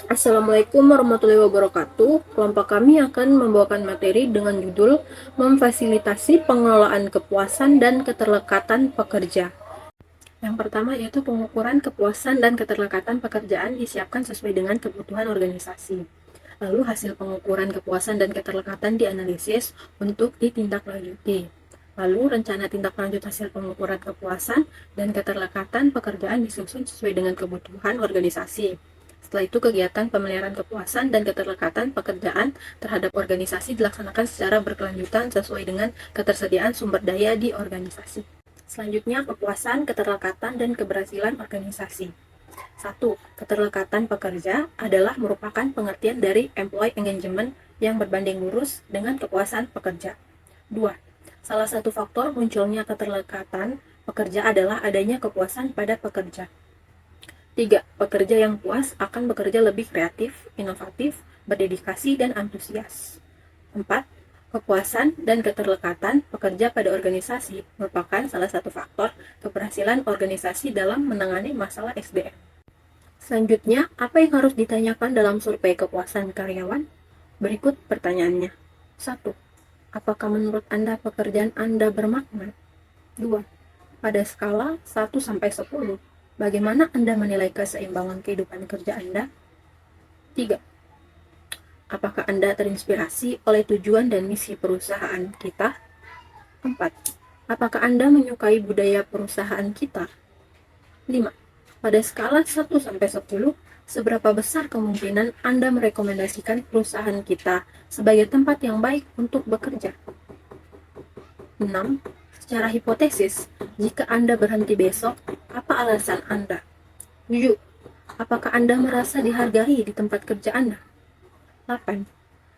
Assalamualaikum warahmatullahi wabarakatuh. Kelompok kami akan membawakan materi dengan judul Memfasilitasi Pengelolaan Kepuasan dan Keterlekatan Pekerja. Yang pertama yaitu pengukuran kepuasan dan keterlekatan pekerjaan disiapkan sesuai dengan kebutuhan organisasi. Lalu hasil pengukuran kepuasan dan keterlekatan dianalisis untuk ditindaklanjuti. Lalu rencana tindak lanjut hasil pengukuran kepuasan dan keterlekatan pekerjaan disusun sesuai dengan kebutuhan organisasi. Setelah itu kegiatan pemeliharaan kepuasan dan keterlekatan pekerjaan terhadap organisasi dilaksanakan secara berkelanjutan sesuai dengan ketersediaan sumber daya di organisasi. Selanjutnya, kepuasan, keterlekatan, dan keberhasilan organisasi. 1. Keterlekatan pekerja adalah merupakan pengertian dari employee engagement yang berbanding lurus dengan kepuasan pekerja. 2. Salah satu faktor munculnya keterlekatan pekerja adalah adanya kepuasan pada pekerja. 3. Pekerja yang puas akan bekerja lebih kreatif, inovatif, berdedikasi, dan antusias. 4. Kepuasan dan keterlekatan pekerja pada organisasi merupakan salah satu faktor keberhasilan organisasi dalam menangani masalah SDM. Selanjutnya, apa yang harus ditanyakan dalam survei kepuasan karyawan? Berikut pertanyaannya. 1. Apakah menurut Anda pekerjaan Anda bermakna? 2. Pada skala 1-10, bagaimana Anda menilai keseimbangan kehidupan kerja Anda? 3. Apakah Anda terinspirasi oleh tujuan dan misi perusahaan kita? 4. Apakah Anda menyukai budaya perusahaan kita? 5. Pada skala 1-10, seberapa besar kemungkinan Anda merekomendasikan perusahaan kita sebagai tempat yang baik untuk bekerja? 6. Secara hipotesis, jika Anda berhenti besok, apa alasan Anda? 7. Apakah Anda merasa dihargai di tempat kerja Anda? 8.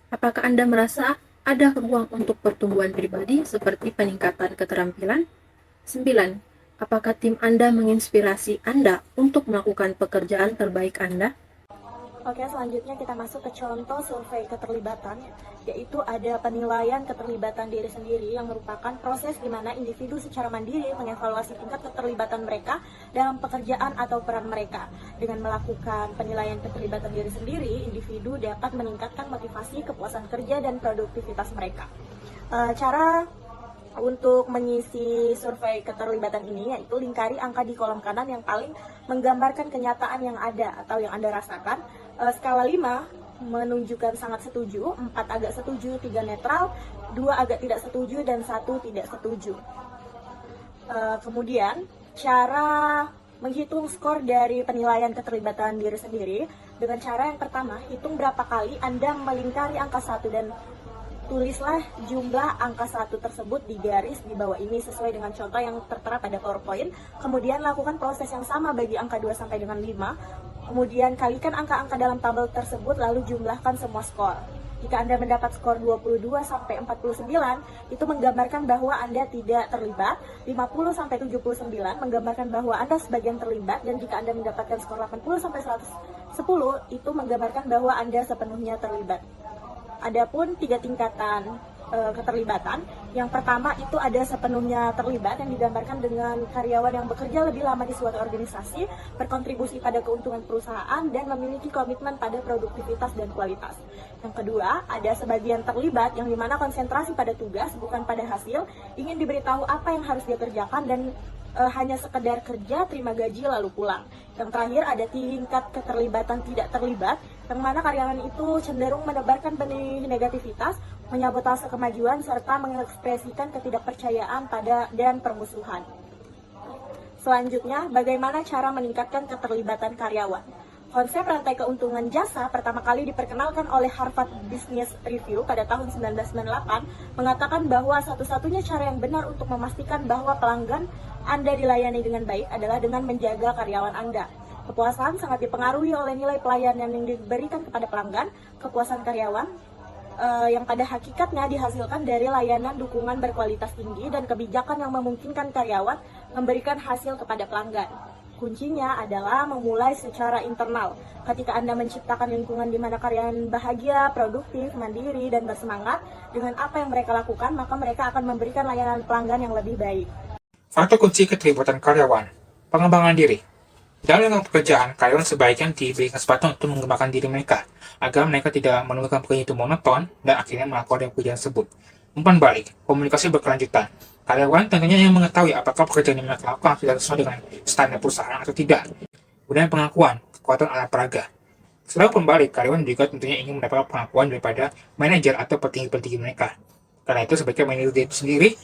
Apakah Anda merasa ada ruang untuk pertumbuhan pribadi seperti peningkatan keterampilan? 9. Apakah tim Anda menginspirasi Anda untuk melakukan pekerjaan terbaik Anda? Oke, selanjutnya kita masuk ke contoh survei keterlibatan, yaitu ada penilaian keterlibatan diri sendiri yang merupakan proses di mana individu secara mandiri mengevaluasi tingkat keterlibatan mereka dalam pekerjaan atau peran mereka. Dengan melakukan penilaian keterlibatan diri sendiri, individu dapat meningkatkan motivasi, kepuasan kerja, dan produktivitas mereka. Cara untuk mengisi survei keterlibatan ini yaitu lingkari angka di kolom kanan yang paling menggambarkan kenyataan yang ada atau yang Anda rasakan. Skala 5 menunjukkan sangat setuju, 4 agak setuju, 3 netral, 2 agak tidak setuju, dan 1 tidak setuju. Kemudian cara menghitung skor dari penilaian keterlibatan diri sendiri dengan cara yang pertama, hitung berapa kali Anda melingkari angka 1 dan tulislah jumlah angka 1 tersebut di garis di bawah ini sesuai dengan contoh yang tertera pada PowerPoint. Kemudian lakukan proses yang sama bagi angka 2 sampai dengan 5. Kemudian kalikan angka-angka dalam tabel tersebut lalu jumlahkan semua skor. Jika Anda mendapat skor 22 sampai 49, itu menggambarkan bahwa Anda tidak terlibat. 50 sampai 79 menggambarkan bahwa Anda sebagian terlibat, dan jika Anda mendapatkan skor 80 sampai 110, itu menggambarkan bahwa Anda sepenuhnya terlibat. Adapun 3 tingkatan keterlibatan. Yang pertama itu ada sepenuhnya terlibat yang digambarkan dengan karyawan yang bekerja lebih lama di suatu organisasi, berkontribusi pada keuntungan perusahaan, dan memiliki komitmen pada produktivitas dan kualitas. Yang kedua, ada sebagian terlibat yang dimana konsentrasi pada tugas bukan pada hasil, ingin diberitahu apa yang harus dia kerjakan dan hanya sekedar kerja, terima gaji, lalu pulang. Yang terakhir ada tingkat keterlibatan tidak terlibat, yang mana karyawan itu cenderung menebarkan benih negativitas, menyabotase kemajuan, serta mengekspresikan ketidakpercayaan pada dan permusuhan. Selanjutnya, bagaimana cara meningkatkan keterlibatan karyawan? Konsep rantai keuntungan jasa pertama kali diperkenalkan oleh Harvard Business Review pada tahun 1998, mengatakan bahwa satu-satunya cara yang benar untuk memastikan bahwa pelanggan Anda dilayani dengan baik adalah dengan menjaga karyawan Anda. Kepuasan sangat dipengaruhi oleh nilai pelayanan yang diberikan kepada pelanggan. Kepuasan karyawan yang pada hakikatnya dihasilkan dari layanan dukungan berkualitas tinggi dan kebijakan yang memungkinkan karyawan memberikan hasil kepada pelanggan. Kuncinya adalah memulai secara internal. Ketika Anda menciptakan lingkungan di mana karyawan bahagia, produktif, mandiri, dan bersemangat dengan apa yang mereka lakukan, maka mereka akan memberikan layanan pelanggan yang lebih baik. Faktor kunci keterlibatan karyawan. Pengembangan diri. Dalam lingkungan pekerjaan, karyawan sebaiknya diberikan kesempatan untuk mengembangkan diri mereka, agar mereka tidak menemukan pekerjaan itu monoton dan akhirnya melakukan pekerjaan tersebut. Umpan balik, komunikasi berkelanjutan. Karyawan tentunya yang mengetahui apakah pekerjaan yang mereka lakukan sudah sesuai dengan standar perusahaan atau tidak. Kemudian pengakuan, kekuatan alat peraga. Selain umpan balik, karyawan juga tentunya ingin mendapatkan pengakuan daripada manajer atau petinggi-petinggi mereka. Karena itu sebaiknya manajer itu sendiri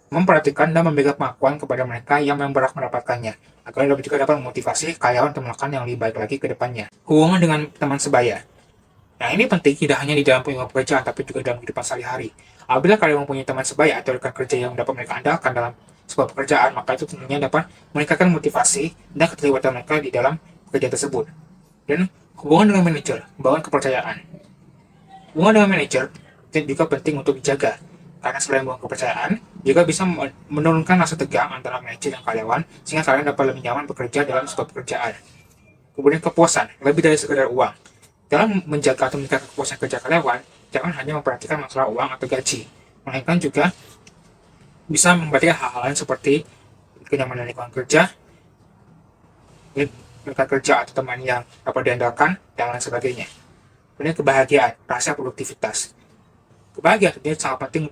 memperhatikan dan memberikan pengakuan kepada mereka yang memang berhak mendapatkannya, agar juga dapat memotivasi karyawan untuk melakukan yang lebih baik lagi ke depannya. Hubungan dengan teman sebaya. Nah, ini penting tidak hanya di dalam lingkungan pekerjaan, tapi juga dalam kehidupan sehari-hari. Apabila karyawan mempunyai teman sebaya atau rekan kerja yang dapat mereka andalkan dalam sebuah pekerjaan, maka itu tentunya dapat meningkatkan motivasi dan keterlibatan mereka di dalam pekerjaan tersebut. Dan hubungan dengan manajer, membangun kepercayaan. Hubungan dengan manajer juga penting untuk dijaga, karena selain membangun kepercayaan, juga bisa menurunkan rasa tegang antara manajer dan karyawan, sehingga kalian dapat lebih nyaman bekerja dalam sebuah pekerjaan. Kemudian kepuasan, lebih dari sekedar uang. Dalam menjaga atau meningkatkan kepuasan kerja karyawan, jangan hanya memperhatikan masalah uang atau gaji, melainkan juga bisa memperhatikan hal-hal lain seperti kenyamanan lingkungan kerja, rekan kerja atau teman yang dapat diandalkan, dan lain sebagainya. Kemudian kebahagiaan, rasa produktivitas. Kebahagiaan tentunya sangat penting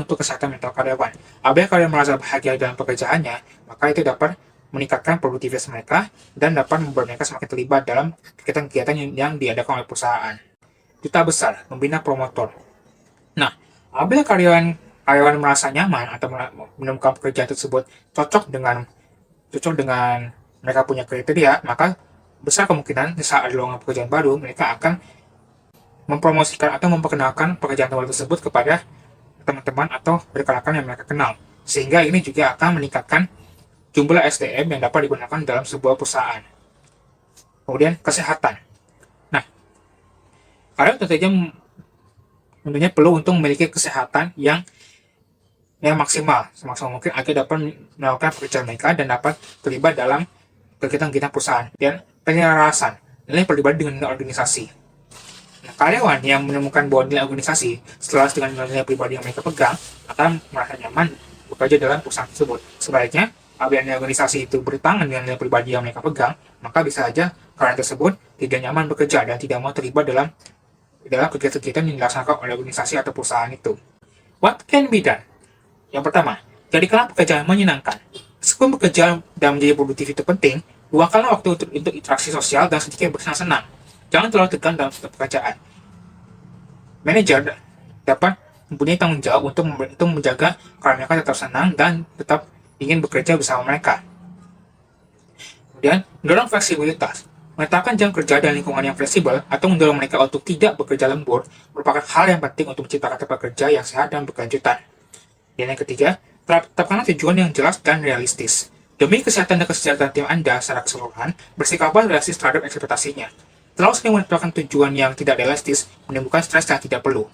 untuk kesehatan mental karyawan. Apabila kalian merasa bahagia dalam pekerjaannya, maka itu dapat meningkatkan produktivitas mereka dan dapat membuat mereka semakin terlibat dalam kegiatan-kegiatan yang diadakan oleh perusahaan. Duta besar, membina promotor. Nah, apabila karyawan merasa nyaman atau menemukan pekerjaan tersebut cocok dengan mereka punya kriteria, maka besar kemungkinan saat ada lowongan pekerjaan baru, mereka akan mempromosikan atau memperkenalkan pekerjaan baru tersebut kepada teman-teman atau rekan-rekan yang mereka kenal. Sehingga ini juga akan meningkatkan jumlah SDM yang dapat digunakan dalam sebuah perusahaan. Kemudian kesehatan. Nah, kalian tentunya perlu untuk memiliki kesehatan yang maksimal, semaksimal mungkin agar dapat melakukan pekerjaan mereka dan dapat terlibat dalam kegiatan-kegiatan perusahaan. Dan penyelarasan, nilai terlibat dengan organisasi. Nah, karyawan yang menemukan bahwa nilai organisasi selaras dengan nilai pribadi yang mereka pegang akan merasa nyaman bekerja dalam perusahaan tersebut. Sebaliknya, apabila nilai organisasi itu bertentangan dengan nilai pribadi yang mereka pegang, maka bisa saja karyawan tersebut tidak nyaman bekerja dan tidak mau terlibat dalam kegiatan-kegiatan yang dilaksanakan oleh organisasi atau perusahaan itu. What can be done? Yang pertama, jadikanlah pekerjaan menyenangkan. Sebelum bekerja dan menjadi produktif itu penting, luangkanlah waktu untuk interaksi sosial dan sedikit bersenang-senang. Jangan terlalu tegang dalam setiap pekerjaan. Manajer dapat mempunyai tanggung jawab untuk menjaga karyawan mereka tetap senang dan tetap ingin bekerja bersama mereka. Kemudian, mendorong fleksibilitas. Menetapkan jam kerja dan lingkungan yang fleksibel atau mendorong mereka untuk tidak bekerja lembur merupakan hal yang penting untuk menciptakan tempat kerja yang sehat dan berkelanjutan. Dan yang ketiga, tetapkanlah tujuan yang jelas dan realistis. Demi kesehatan dan kesejahteraan tim Anda secara keseluruhan, bersikaplah realistis terhadap ekspektasinya. Terlalu sering menetapkan tujuan yang tidak realistis menimbulkan stres yang tidak perlu.